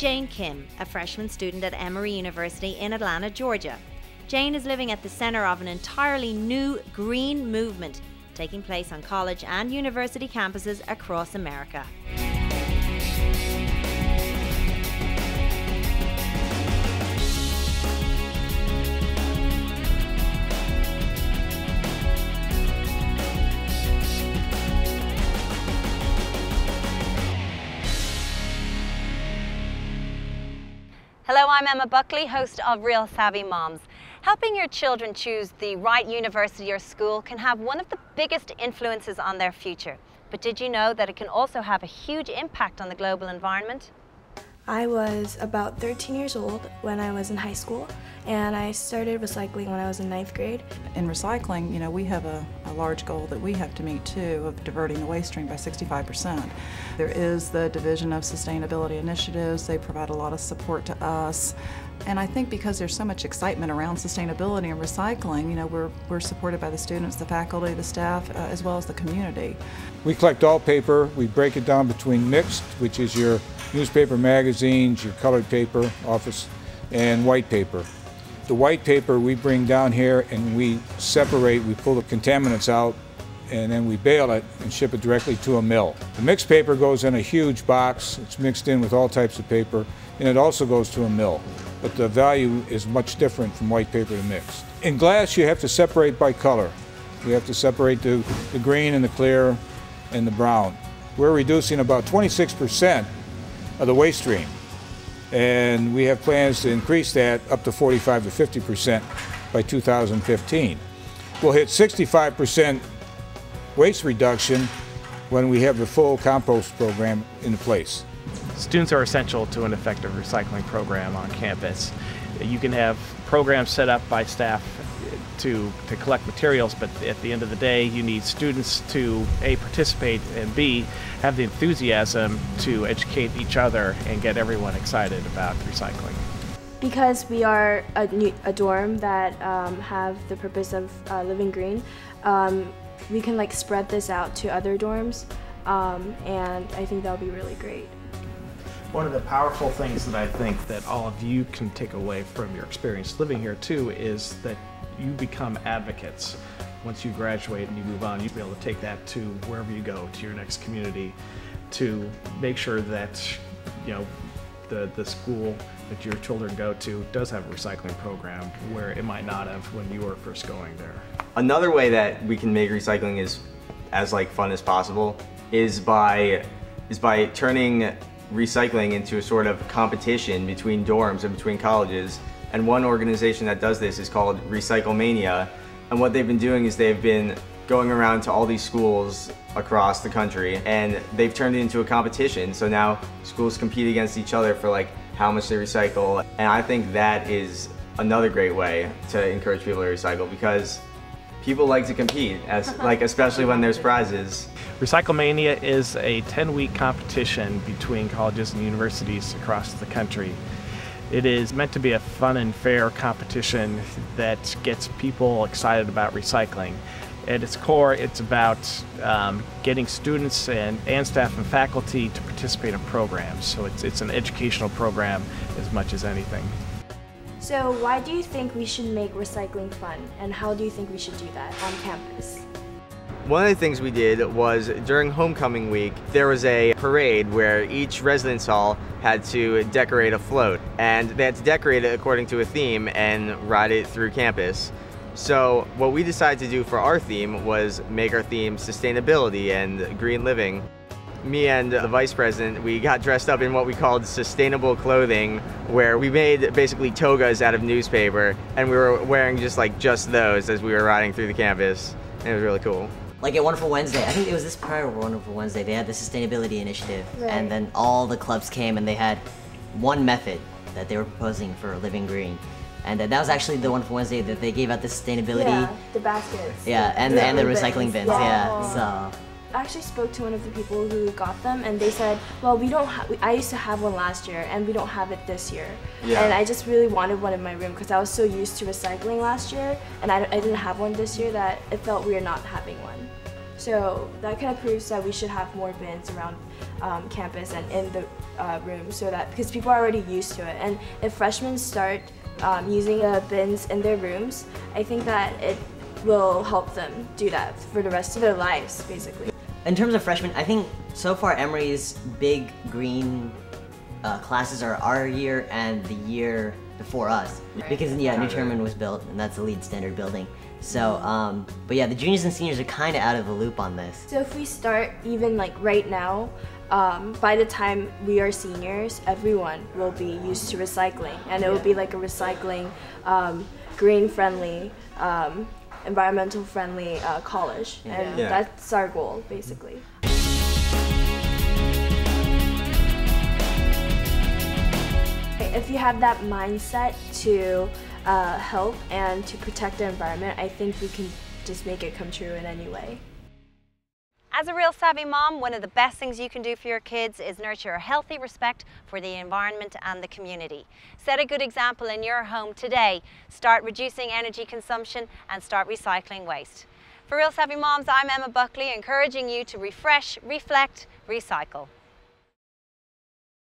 Jane Kim, a freshman student at Emory University in Atlanta, Georgia. Jane is living at the center of an entirely new green movement taking place on college and university campuses across America. Hello, I'm Emma Buckley, host of Real Savvy Moms. Helping your children choose the right university or school can have one of the biggest influences on their future. But did you know that it can also have a huge impact on the global environment? I was about 13 years old when I was in high school, and I started recycling when I was in 9th grade. In recycling, we have a large goal that we have to meet too, of diverting the waste stream by 65%. There is the Division of Sustainability Initiatives. They provide a lot of support to us. And I think because there's so much excitement around sustainability and recycling, we're supported by the students, the faculty, the staff, as well as the community. We collect all paper. We break it down between mixed, which is your newspaper, magazines, your colored paper, office, and white paper. The white paper we bring down here and we separate, we pull the contaminants out, and then we bale it and ship it directly to a mill. The mixed paper goes in a huge box. It's mixed in with all types of paper, and it also goes to a mill. But the value is much different from white paper to mixed. In glass, you have to separate by color. We have to separate the green and the clear and the brown. We're reducing about 26% of the waste stream, and we have plans to increase that up to 45 to 50% by 2015. We'll hit 65% waste reduction when we have the full compost program in place. Students are essential to an effective recycling program on campus. You can have programs set up by staff to collect materials, but at the end of the day, you need students to A, participate, and B, have the enthusiasm to educate each other and get everyone excited about recycling. Because we are a dorm that have the purpose of living green, we can spread this out to other dorms, and I think that would be really great. One of the powerful things that I think that all of you can take away from your experience living here too is that you become advocates. Once you graduate and you move on, you'll be able to take that to wherever you go, to your next community, to make sure that the school that your children go to does have a recycling program where it might not have when you were first going there. Another way that we can make recycling as fun as possible is by turning recycling into a sort of competition between dorms and between colleges. And one organization that does this is called RecycleMania. And what they've been doing is they've been going around to all these schools across the country, and they've turned it into a competition. So now schools compete against each other for how much they recycle. And I think that is another great way to encourage people to recycle, because people like to compete, especially when there's prizes. RecycleMania is a 10-week competition between colleges and universities across the country. It is meant to be a fun and fair competition that gets people excited about recycling. At its core, it's about getting students and staff and faculty to participate in programs. So it's an educational program as much as anything. So why do you think we should make recycling fun, and how do you think we should do that on campus? One of the things we did was during homecoming week, there was a parade where each residence hall had to decorate a float, and they had to decorate it according to a theme and ride it through campus. So what we decided to do for our theme was make our theme sustainability and green living. Me and the vice president, we got dressed up in what we called sustainable clothing, where we made basically togas out of newspaper, and we were wearing just those as we were riding through the campus. And it was really cool. Like at Wonderful Wednesday, I think it was this prior Wonderful Wednesday, they had the sustainability initiative, right. And then all the clubs came and they had one method that they were proposing for living green. And that was actually the Wonderful Wednesday that they gave out the sustainability. Yeah, the baskets. Yeah, and the recycling bins, yeah. So. I actually spoke to one of the people who got them, and they said, well, I used to have one last year, and we don't have it this year. Yeah. And I just really wanted one in my room because I was so used to recycling last year, and I didn't have one this year that it felt weird not having one. So that kind of proves that we should have more bins around campus and in the room, so that because people are already used to it, and if freshmen start using the bins in their rooms, I think that it will help them do that for the rest of their lives, basically. In terms of freshmen, I think so far Emory's big green classes are our year and the year before us, because New Terman was built, and that's the LEED standard building. So, but yeah, the juniors and seniors are kind of out of the loop on this. So if we start even like right now, by the time we are seniors, everyone will be used to recycling, and it will be like a recycling, green-friendly, environmental-friendly college, and that's our goal, basically. If you have that mindset to help and to protect the environment, I think we can just make it come true in any way. As a Real Savvy mom, one of the best things you can do for your kids is nurture a healthy respect for the environment and the community. Set a good example in your home today. Start reducing energy consumption and start recycling waste. For Real Savvy Moms, I'm Emma Buckley, encouraging you to refresh, reflect, recycle.